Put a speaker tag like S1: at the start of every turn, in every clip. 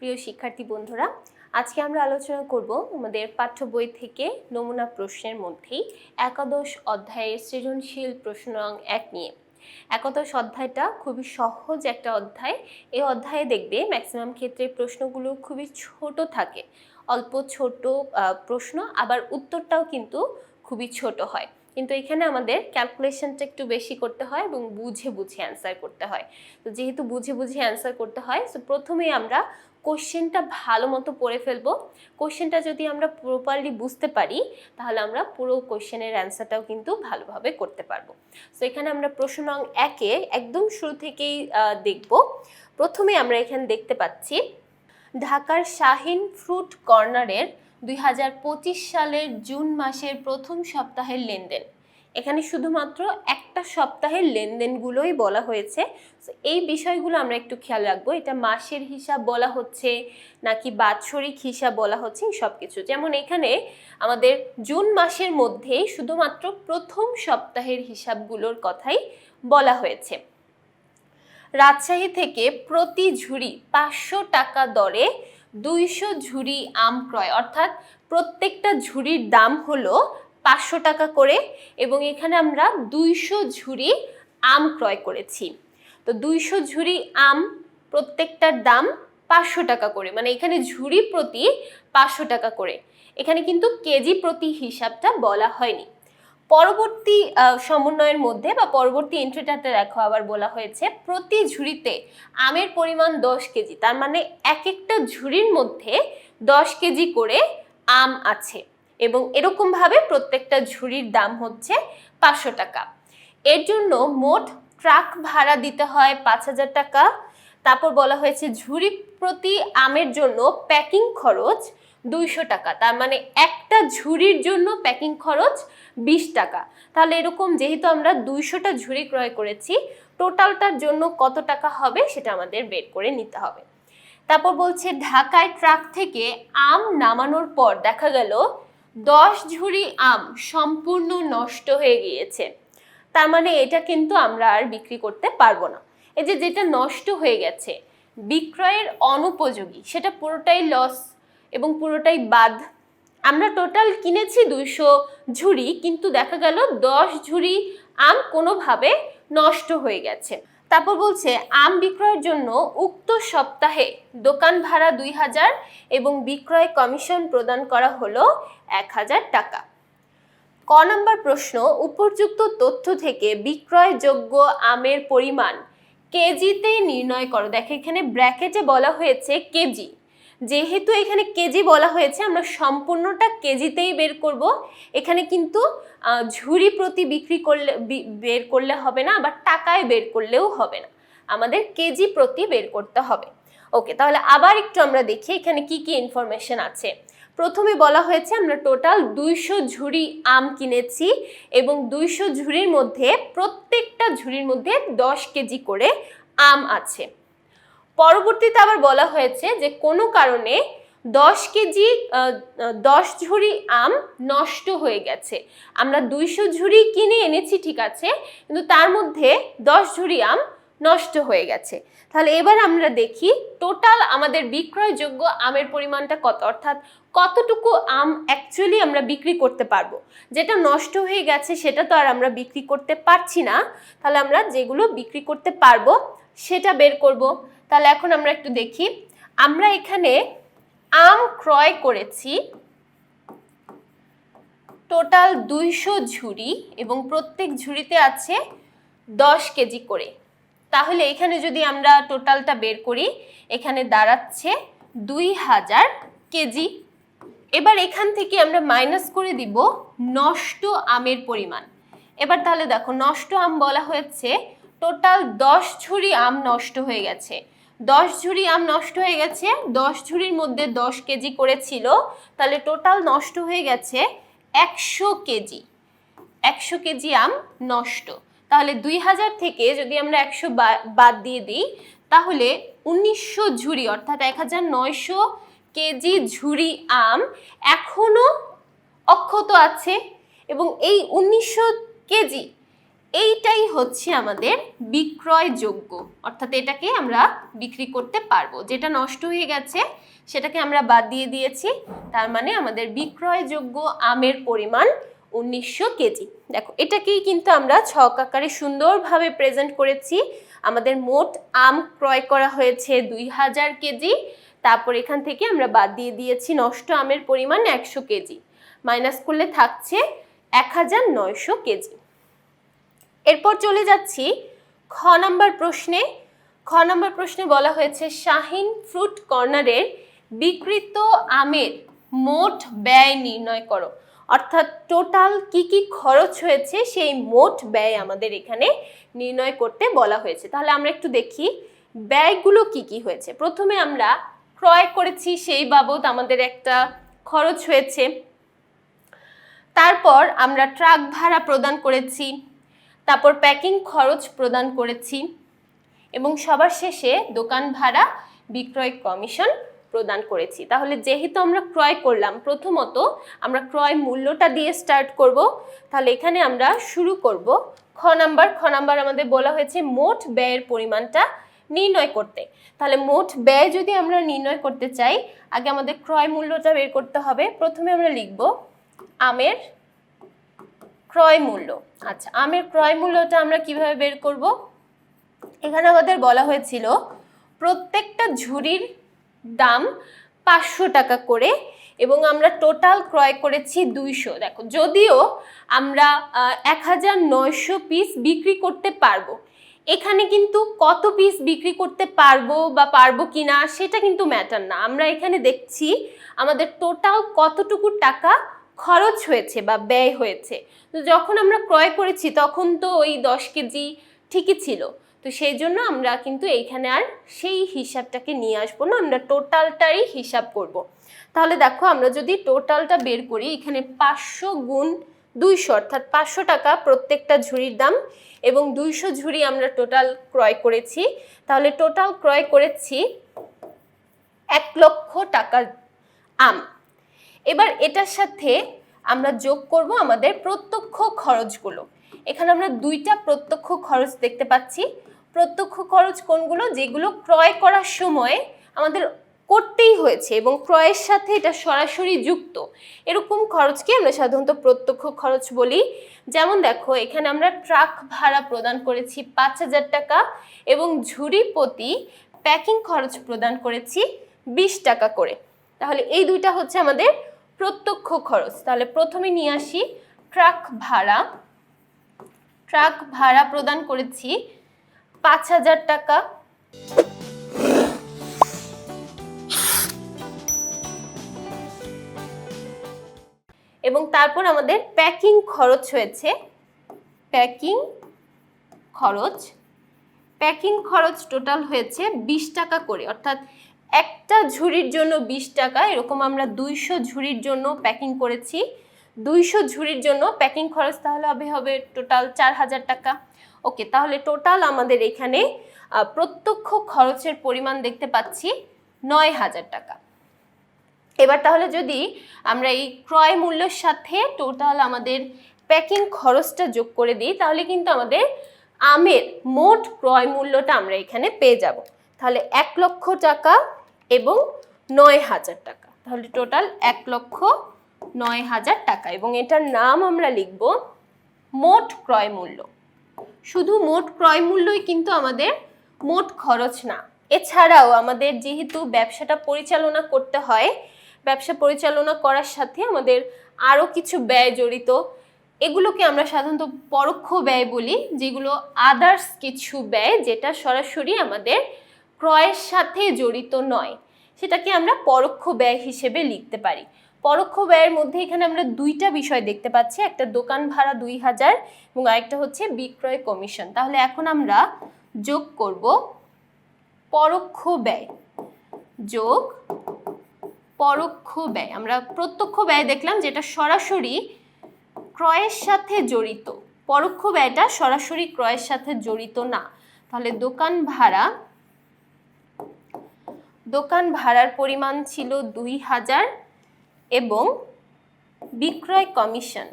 S1: প্রিয় শিক্ষার্থী বন্ধুরা, আজকে আমরা আলোচনা করব আমাদের পাঠ্য বই থেকে নমুনা প্রশ্নের মধ্যেই একাদশ অধ্যায়ের সৃজনশীল প্রশ্ন নং 1 নিয়ে। একাদশ অধ্যায়টা খুবই সহজ একটা অধ্যায়। এই অধ্যায়ে দেখবে ম্যাক্সিমাম ক্ষেত্রে প্রশ্নগুলো খুবই ছোট থাকে, অল্প ছোট প্রশ্ন, আবার উত্তরটাও কিন্তু খুবই ছোট হয়। কিন্তু এখানে আমাদের ক্যালকুলেশনটা একটু বেশি করতে হয় এবং বুঝে বুঝে অ্যান্সার করতে হয়। তো যেহেতু বুঝে বুঝে অ্যান্সার করতে হয়, সো প্রথমেই আমরা কোশ্চেনটা ভালো মতো পড়ে ফেলবো। কোশ্চেনটা যদি আমরা প্রপারলি বুঝতে পারি তাহলে আমরা পুরো কোশ্চেনের অ্যান্সারটাও কিন্তু ভালোভাবে করতে পারবো। সো এখানে আমরা প্রশ্ন নং 1-এ একদম শুরু থেকেই দেখব। প্রথমে আমরা এখানে দেখতে পাচ্ছি ঢাকার শাহিন ফ্রুট কর্নারের 2025 সালের জুন মাসের প্রথম সপ্তাহের লেনদেন। এখানে শুধুমাত্র একটা সপ্তাহের লেনদেনগুলোই বলা হয়েছে। এই বিষয়গুলো আমরা একটু খেয়াল রাখবো, এটা মাসের হিসাব বলা হচ্ছে নাকি বাৎসরিক হিসাব বলা হচ্ছে, সব কিছু। যেমন এখানে আমাদের জুন মাসের মধ্যেই শুধুমাত্র প্রথম সপ্তাহের হিসাবগুলোর কথাই বলা হয়েছে। রাজশাহী থেকে প্রতি ঝুড়ি 500 টাকা দরে 200 ঝুড়ি আম ক্রয়, অর্থাৎ প্রত্যেকটা ঝুড়ির দাম হলো 500 টাকা করে, এবং এখানে আমরা 200 ঝুড়ি আম ক্রয় করেছি। তো 200 ঝুড়ি আম প্রত্যেকটার দাম 500 টাকা করে, মানে এখানে ঝুড়ি প্রতি 500 টাকা করে। এখানে কিন্তু কেজি প্রতি হিসাবটা বলা হয়নি। পরবর্তী সমন্বয়ের মধ্যে বা পরবর্তী এন্ট্রিটাতে দেখো আবার বলা হয়েছে প্রতি ঝুড়িতে আমের পরিমাণ 10 কেজি, তার মানে এক একটা ঝুড়ির মধ্যে 10 কেজি করে আম আছে, এবং এরকমভাবে প্রত্যেকটা ঝুড়ির দাম হচ্ছে 500 টাকা। এর জন্য মোট ট্রাক ভাড়া দিতে হয় 5000 টাকা। তারপর বলা হয়েছে ঝুড়ি প্রতি আমের জন্য প্যাকিং খরচ 200 টাকা, তার মানে একটা ঝুড়ির জন্য প্যাকিং খরচ 20 টাকা। তাহলে এরকম যেহেতু আমরা 200টা ঝুড়ি ক্রয় করেছি, টোটালটার জন্য কত টাকা হবে সেটা আমাদের বের করে নিতে হবে। তারপর বলছে ঢাকায় ট্রাক থেকে আম নামানোর পর দেখা গেল 10 ঝুড়ি আম সম্পূর্ণ নষ্ট হয়ে গিয়েছে, তার মানে এটা কিন্তু আমরা আর বিক্রি করতে পারবো না। এই যে যেটা নষ্ট হয়ে গেছে, বিক্রয়ের অনুপযোগী, সেটা পুরোটাই লস এবং পুরোটাই বাদ। আমরা টোটাল কিনেছি 200 ঝুড়ি, কিন্তু দেখা গেল 10 ঝুড়ি আম কোনোভাবে নষ্ট হয়ে গেছে। তারপর বলছে আম বিক্রয়ের জন্য উক্ত সপ্তাহে দোকান ভাড়া 2000 এবং বিক্রয় কমিশন প্রদান করা হলো 1000 টাকা। ক নম্বর প্রশ্ন, উপযুক্ত তথ্য থেকে বিক্রয়যোগ্য আমের পরিমাণ কেজিতে নির্ণয় করো। দেখো এখানে ব্র্যাকেটে বলা হয়েছে কেজি, যেহেতু এখানে কেজি বলা হয়েছে আমরা সম্পূর্ণটা কেজিতেই বের করব। এখানে কিন্তু ঝুড়ি প্রতি বিক্রি করলে বের করলে হবে না, আবার টাকায় বের করলেও হবে না, আমাদের কেজি প্রতি বের করতে হবে। ওকে, তাহলে আবার একটু আমরা দেখি এখানে কি কি ইনফরমেশন আছে। প্রথমে বলা হয়েছে আমরা টোটাল 200 ঝুড়ি আম কিনেছি এবং 200 ঝুড়ির মধ্যে প্রত্যেকটা ঝুড়ির মধ্যে 10 কেজি করে আম আছে। পরবর্তীতে আবার বলা হয়েছে যে কোনো কারণে 10 ঝুড়ি আম নষ্ট হয়ে গেছে। আমরা 200 ঝুড়ি কিনে এনেছি ঠিক আছে, কিন্তু তার মধ্যে 10 ঝুড়ি আম নষ্ট হয়ে গেছে। তাহলে এবার আমরা দেখি টোটাল আমাদের বিক্রয়যোগ্য আমের পরিমাণটা কত, অর্থাৎ কতটুকু আম অ্যাকচুয়ালি আমরা বিক্রি করতে পারবো। যেটা নষ্ট হয়ে গেছে সেটা তো আর আমরা বিক্রি করতে পারছি না, তাহলে আমরা যেগুলো বিক্রি করতে পারবো সেটা বের করব। তাহলে এখন আমরা একটু দেখি, আমরা এখানে আম ক্রয় করেছি টোটাল 200 ঝুড়ি এবং প্রত্যেক ঝুড়িতে আছে 10 কেজি করে। তাহলে এখানে যদি আমরা টোটালটা বের করি, এখানে দাঁড়াচ্ছে 2000 কেজি। এবার এখান থেকে আমরা মাইনাস করে দিব নষ্ট আমের পরিমাণ। এবার তাহলে দেখো নষ্ট আম বলা হয়েছে টোটাল 10 ঝুড়ি আম নষ্ট হয়ে গেছে। 10 ঝুড়ি আম নষ্ট হয়ে গেছে, 10 ঝুড়ির মধ্যে 10 কেজি করে ছিল, তাহলে টোটাল নষ্ট হয়ে গেছে 100 কেজি। 100 কেজি আম নষ্ট। তাহলে 2000 থেকে যদি আমরা 100 বাদ দিয়ে দিই, তাহলে 1900 ঝুড়ি অর্থাৎ 1900 কেজি ঝুড়ি আম এখনো অক্ষত আছে, এবং এই 1900 কেজি এইটাই হচ্ছে আমাদের বিক্রয়যোগ্য, অর্থাৎ এটাকে আমরা বিক্রি করতে পারবো। যেটা নষ্ট হয়ে গেছে সেটাকে আমরা বাদ দিয়ে দিয়েছি, তার মানে আমাদের বিক্রয়যোগ্য আমের পরিমাণ 1900 কেজি। দেখো এটাকেই কিন্তু আমরা ছক আকারে সুন্দরভাবে প্রেজেন্ট করেছি। আমাদের মোট আম ক্রয় করা হয়েছে 2000 কেজি, তারপর এখান থেকে আমরা বাদ দিয়ে দিয়েছি নষ্ট আমের পরিমাণ 100 কেজি, মাইনাস করলে থাকছে 1900 কেজি। এরপর চলে যাচ্ছি খ নাম্বার প্রশ্নে। খ নাম্বার প্রশ্নে বলা হয়েছে শাহিন ফ্রুট কর্নারের বিক্রিত আমের মোট ব্যয় নির্ণয় করো, অর্থাৎ টোটাল কি কি খরচ হয়েছে সেই মোট ব্যয় আমাদের এখানে নির্ণয় করতে বলা হয়েছে। তাহলে আমরা একটু দেখি ব্যয়গুলো কি কি হয়েছে। প্রথমে আমরা ক্রয় করেছি সেই বাবদ আমাদের একটা খরচ হয়েছে, তারপর আমরা ট্রাক ভাড়া প্রদান করেছি, তারপর প্যাকিং খরচ প্রদান করেছি এবং সবার শেষে দোকান ভাড়া বিক্রয় কমিশন প্রদান করেছি। তাহলে যেহেতু আমরা ক্রয় করলাম, প্রথমত আমরা ক্রয় মূল্যটা দিয়ে স্টার্ট করব। তাহলে এখানে আমরা শুরু করব খ নাম্বার আমাদের বলা হয়েছে মোট ব্যয়ের পরিমাণটা নির্ণয় করতে। তাহলে মোট ব্যয় যদি আমরা নির্ণয় করতে চাই, আগে আমাদের ক্রয় মূল্যটা বের করতে হবে। প্রথমে আমরা লিখব আমের ক্রয় মূল্য। আচ্ছা, আমের ক্রয় মূল্যটা আমরা কিভাবে বের করব? এখানে আমাদের বলা হয়েছিল প্রত্যেকটা ঝুড়ির দাম 500 টাকা করে এবং আমরা টোটাল ক্রয় করেছি 200। দেখো যদিও আমরা 1900 পিস বিক্রি করতে পারবো, এখানে কিন্তু কত পিস বিক্রি করতে পারবো বা পারবো কিনা সেটা কিন্তু ম্যাটার না। আমরা এখানে দেখছি আমাদের টোটাল কতটুকু টাকা খরচ হয়েছে বা ব্যয় হয়েছে। তো যখন আমরা ক্রয় করেছি তখন তো ওই 10 কেজি ঠিকই ছিল, তো সেই জন্য আমরা কিন্তু এইখানে আর সেই হিসাবটাকে নিয়ে আসবো না, আমরা টোটালটারই হিসাব করব। তাহলে দেখো আমরা যদি টোটালটা বের করি, এখানে 500 গুণ 200 অর্থাৎ 500 টাকা প্রত্যেকটা ঝুড়ির দাম এবং 200 ঝুড়ি আমরা টোটাল ক্রয় করেছি। তাহলে টোটাল ক্রয় করেছি 1 লক্ষ টাকার আম। এবার এটার সাথে আমরা যোগ করব আমাদের প্রত্যক্ষ খরচগুলো। এখানে আমরা দুইটা প্রত্যক্ষ খরচ দেখতে পাচ্ছি। প্রত্যক্ষ খরচ কোনগুলো? যেগুলো ক্রয় করার সময় আমাদের করতেই হয়েছে এবং ক্রয়ের সাথে এটা সরাসরি যুক্ত, এরকম খরচকে আমরা সাধারণত প্রত্যক্ষ খরচ বলি। যেমন দেখো এখানে আমরা ট্রাক ভাড়া প্রদান করেছি 5000 টাকা এবং ঝুড়ি প্রতি প্যাকিং খরচ প্রদান করেছি 20 টাকা করে। তাহলে এই দুইটা হচ্ছে আমাদের প্রত্যক্ষ খরচ। তাহলে প্রথমে নিয়ে আসি ট্রাক ভাড়া। ট্রাক ভাড়া প্রদান করেছি 5000 টাকা এবং তারপর আমাদের প্যাকিং খরচ হয়েছে, প্যাকিং খরচ টোটাল হয়েছে 20 টাকা করে, অর্থাৎ একটা ঝুড়ির জন্য 20 টাকা, এরকম আমরা 200 ঝুড়ির জন্য প্যাকিং করেছি। 200 ঝুড়ির জন্য প্যাকিং খরচ তাহলে হবে টোটাল 4000 টাকা। ওকে, তাহলে টোটাল আমাদের এখানে প্রত্যক্ষ খরচের পরিমাণ দেখতে পাচ্ছি 9000 টাকা। এবার তাহলে যদি আমরা এই ক্রয় মূল্যের সাথে টোটাল আমাদের প্যাকিং খরচটা যোগ করে দিই, তাহলে কিন্তু আমাদের আমের মোট ক্রয় মূল্যটা আমরা এখানে পেয়ে যাব। তাহলে 1 লক্ষ টাকা এবং 9000 টাকা, তাহলে টোটাল 1,09,000 টাকা এবং এটার নাম আমরা লিখব মোট ক্রয় মূল্য। শুধু মোট ক্রয় মূল্যই কিন্তু আমাদের মোট খরচ না, এছাড়াও আমাদের যেহেতু ব্যবসাটা পরিচালনা করতে হয়, ব্যবসা পরিচালনা করার সাথে আমাদের আরও কিছু ব্যয় জড়িত, এগুলোকে আমরা সাধারণত পরোক্ষ ব্যয় বলি, যেগুলো আদার্স কিছু ব্যয় যেটা সরাসরি আমাদের ক্রয়ের সাথে জড়িত নয়, সেটাকে আমরা পরোক্ষ ব্যয় হিসেবে লিখতে পারি। পরোক্ষ ব্যয়ের মধ্যে এখানে আমরা দুইটা বিষয় দেখতে পাচ্ছি, একটা দোকান ভাড়া 2000 এবং আরেকটা হচ্ছে বিক্রয় কমিশন। তাহলে এখন আমরা যোগ করব পরোক্ষ ব্যয় যোগ পরোক্ষ ব্যয়। আমরা প্রত্যক্ষ ব্যয় দেখলাম যেটা সরাসরি ক্রয়ের সাথে জড়িত, পরোক্ষ ব্যয়টা সরাসরি ক্রয়ের সাথে জড়িত না। তাহলে দোকান ভাড়ার পরিমাণ ছিল 2000 এবং বিক্রয় কমিশন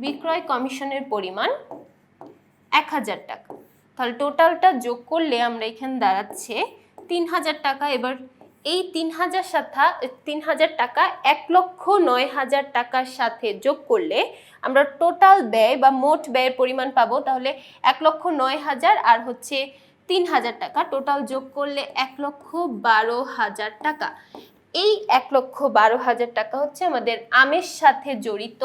S1: বিক্রয় কমিশনের পরিমাণ 1000 টাকা। তাহলে টোটালটা যোগ করলে আমরা এখানে দাঁড়াচ্ছে 3000 টাকা। এবার এই 3000 টাকা 1,09,000 টাকার সাথে যোগ করলে আমরা টোটাল ব্যয় বা মোট ব্যয়ের পরিমাণ পাবো। তাহলে 1,09,000 আর হচ্ছে 3000 টাকা টোটাল যোগ করলে 1,12,000 টাকা। এই 1,12,000 টাকা হচ্ছে আমাদের আমের সাথে জড়িত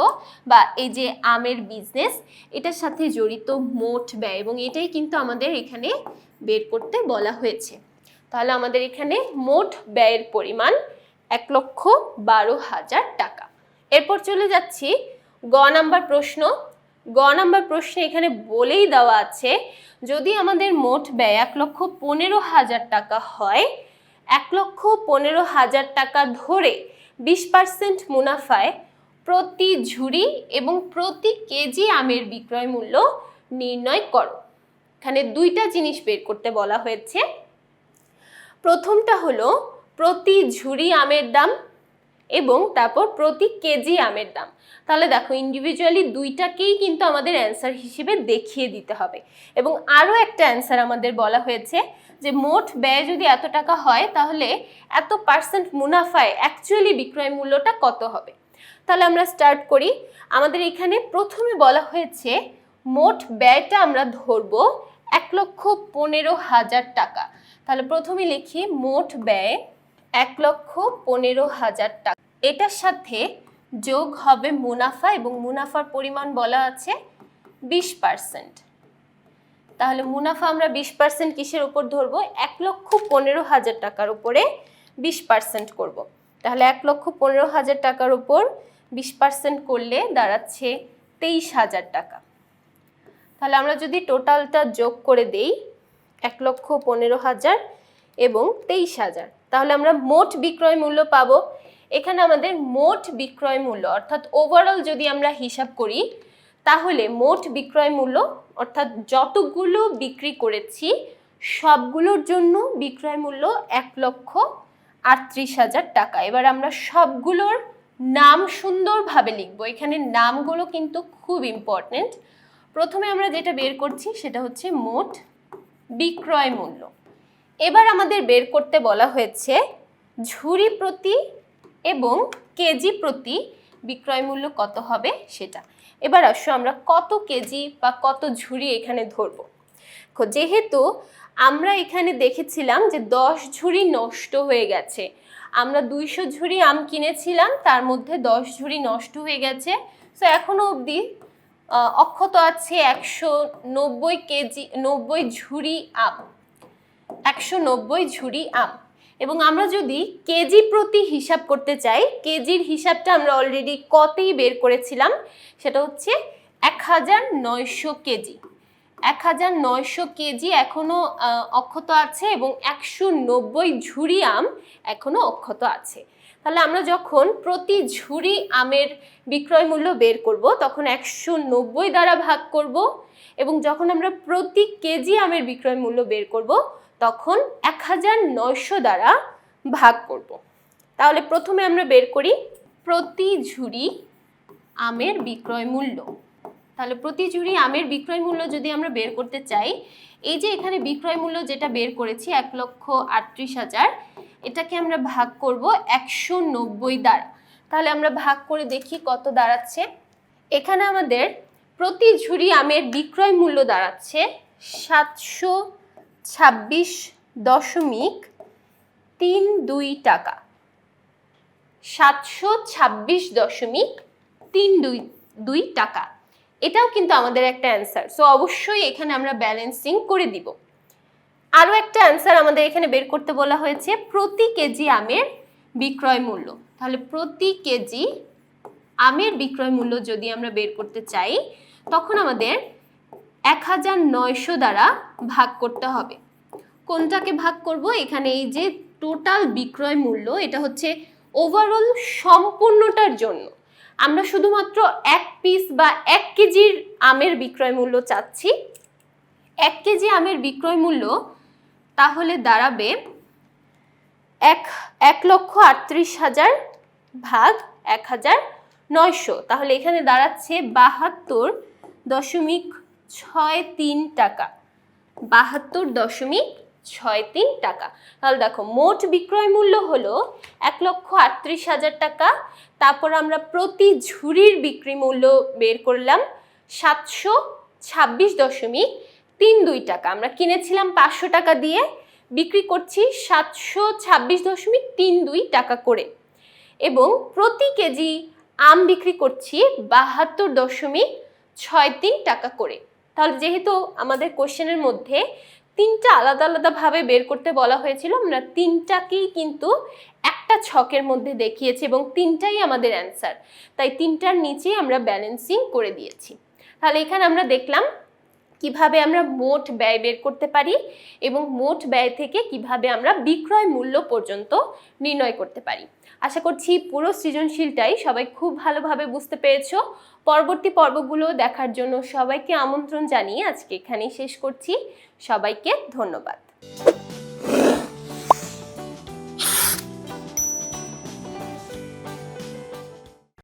S1: বা এই যে আমের বিজনেস এটার সাথে জড়িত মোট ব্যয়, এবং এটাই কিন্তু আমাদের এখানে বের করতে বলা হয়েছে। তাহলে আমাদের এখানে মোট ব্যয়ের পরিমাণ 1,12,000 টাকা। এরপর চলে যাচ্ছি গ নাম্বার প্রশ্ন। গ নাম্বার প্রশ্নে এখানে বলেই দেওয়া আছে যদি আমাদের মোট ব্যয় 1,15,000 টাকা হয়, 1,15,000 টাকা ধরে 20% মুনাফায় প্রতি ঝুড়ি এবং প্রতি কেজি আমের বিক্রয় মূল্য নির্ণয় করো। এখানে দুইটা জিনিস বের করতে বলা হয়েছে। প্রথমটা হলো প্রতি ঝুড়ি আমের দাম এবং তারপর প্রতি কেজি আমের দাম। তাহলে দেখো ইন্ডিভিজুয়ালি দুইটাকেই কিন্তু আমাদের অ্যান্সার হিসেবে দেখিয়ে দিতে হবে। এবং আরও একটা অ্যান্সার আমাদের বলা হয়েছে যে মোট ব্যয় যদি এত টাকা হয় তাহলে এত পার্সেন্ট মুনাফায় অ্যাকচুয়ালি বিক্রয় মূল্যটা কত হবে। তাহলে আমরা স্টার্ট করি। আমাদের এখানে প্রথমে বলা হয়েছে মোট ব্যয়টা আমরা ধরবো 1,15,000 টাকা। তাহলে প্রথমে লিখি মোট ব্যয় 1,15,000 টাকা। এটার সাথে যোগ হবে মুনাফা এবং মুনাফার পরিমাণ বলা আছে 20%। তাহলে মুনাফা আমরা 20% কিসের উপর ধরবো? 1,15,000 টাকার উপরে 20% করব। তাহলে 1,15,000 টাকার উপর 20% করলে দাঁড়াচ্ছে 23,000 টাকা। তাহলে আমরা যদি টোটালটা যোগ করে দেই 1,15,000 এবং 23,000, তাহলে আমরা মোট বিক্রয় মূল্য পাবো। এখানে আমাদের মোট বিক্রয় মূল্য অর্থাৎ ওভারঅল যদি আমরা হিসাব করি তাহলে মোট বিক্রয় মূল্য অর্থাৎ যতগুলো বিক্রি করেছি সবগুলোর জন্য বিক্রয় মূল্য 1,38,000 টাকা। এবার আমরা সবগুলোর নাম সুন্দরভাবে লিখবো। এখানে নামগুলো কিন্তু খুব ইম্পর্টেন্ট। প্রথমে আমরা যেটা বের করছি সেটা হচ্ছে মোট বিক্রয় মূল্য। এবার আমাদের বের করতে বলা হয়েছে ঝুড়ি প্রতি এবং কেজি প্রতি বিক্রয় মূল্য কত হবে সেটা। এবার আসো আমরা কত কেজি বা কত ঝুড়ি এখানে ধরবো। যেহেতু আমরা এখানে দেখেছিলাম যে 10 ঝুড়ি নষ্ট হয়ে গেছে, আমরা 200 ঝুড়ি আম কিনেছিলাম, তার মধ্যে 10 ঝুড়ি নষ্ট হয়ে গেছে। সো এখনো অবধি অক্ষত আছে 190 কেজি 90 ঝুড়ি আম, 190 ঝুড়ি আম। এবং আমরা যদি কেজি প্রতি হিসাব করতে চাই, কেজির হিসাবটা আমরা অলরেডি কতেই বের করেছিলাম, সেটা হচ্ছে 1900 কেজি। 1900 কেজি এখনো অক্ষত আছে এবং 190 ঝুড়ি আম এখনো অক্ষত আছে। তাহলে আমরা যখন প্রতি ঝুড়ি আমের বিক্রয় মূল্য বের করব তখন 190 দ্বারা ভাগ করব, এবং যখন আমরা প্রতি কেজি আমের বিক্রয় মূল্য বের করব তখন 1900 দ্বারা ভাগ করব। তাহলে প্রথমে আমরা বের করি প্রতি ঝুড়ি আমের বিক্রয় মূল্য। তাহলে প্রতি ঝুড়ি আমের বিক্রয় মূল্য যদি আমরা বের করতে চাই, এই যে এখানে বিক্রয় মূল্য যেটা বের করেছি 1,38,000, এটাকে আমরা ভাগ করব 190 দ্বারা। তাহলে আমরা ভাগ করে দেখি কত দাঁড়াচ্ছে। এখানে আমাদের প্রতি ঝুড়ি আমের বিক্রয় মূল্য দাঁড়াচ্ছে 726.32 টাকা। 726.32 টাকা। এটাও কিন্তু আমাদের একটা অ্যান্সার। সো অবশ্যই এখানে আমরা ব্যালেন্সিং করে দিব। আরও একটা অ্যান্সার আমাদের এখানে বের করতে বলা হয়েছে প্রতি কেজি আমের বিক্রয় মূল্য। তাহলে প্রতি কেজি আমের বিক্রয় মূল্য যদি আমরা বের করতে চাই তখন আমাদের 1900 দ্বারা ভাগ করতে হবে। কোনটাকে ভাগ করব? এখানে এই যে টোটাল বিক্রয় মূল্য, এটা হচ্ছে ওভারঅল সম্পূর্ণটার জন্য। আমরা শুধুমাত্র 1 পিস বা 1 কেজির আমের বিক্রয় মূল্য চাচ্ছি। 1 কেজি আমের বিক্রয় মূল্য তাহলে দাঁড়াবে 1,38,000 ভাগ 1900। 900, তাহলে এখানে দাঁড়াচ্ছে 72.63 টাকা। 72.63 টাকা। তাহলে দেখো মোট বিক্রয় মূল্য হলো 1,38,000 টাকা। তারপর আমরা প্রতি ঝুড়ির বিক্রি মূল্য বের করলাম 726.32 টাকা। আমরা কিনেছিলাম 500 টাকা দিয়ে, বিক্রি করছি 726.32 টাকা করে, এবং প্রতি কেজি আম বিক্রি করছি 72.63 টাকা করে। তাহলে যেহেতু আমাদের কোশ্চেনের মধ্যে তিনটা আলাদা আলাদাভাবে বের করতে বলা হয়েছিল, আমরা তিনটাকেই কিন্তু একটা ছকের মধ্যে দেখিয়েছি এবং তিনটাই আমাদের অ্যান্সার, তাই তিনটার নিচে আমরা ব্যালেন্সিং করে দিয়েছি। তাহলে এখানে আমরা দেখলাম কিভাবে আমরা মোট ব্যয় বের করতে পারি এবং মোট ব্যয় থেকে কিভাবে আমরা বিক্রয় মূল্য পর্যন্ত নির্ণয় করতে পারি। আশা করছি পুরো সৃজনশীলটাই সবাই খুব ভালোভাবে বুঝতে পেরেছো। পরবর্তী পর্বগুলো দেখার জন্য সবাইকে আমন্ত্রণ জানিয়ে আজকে এখানেই শেষ করছি। সবাইকে ধন্যবাদ।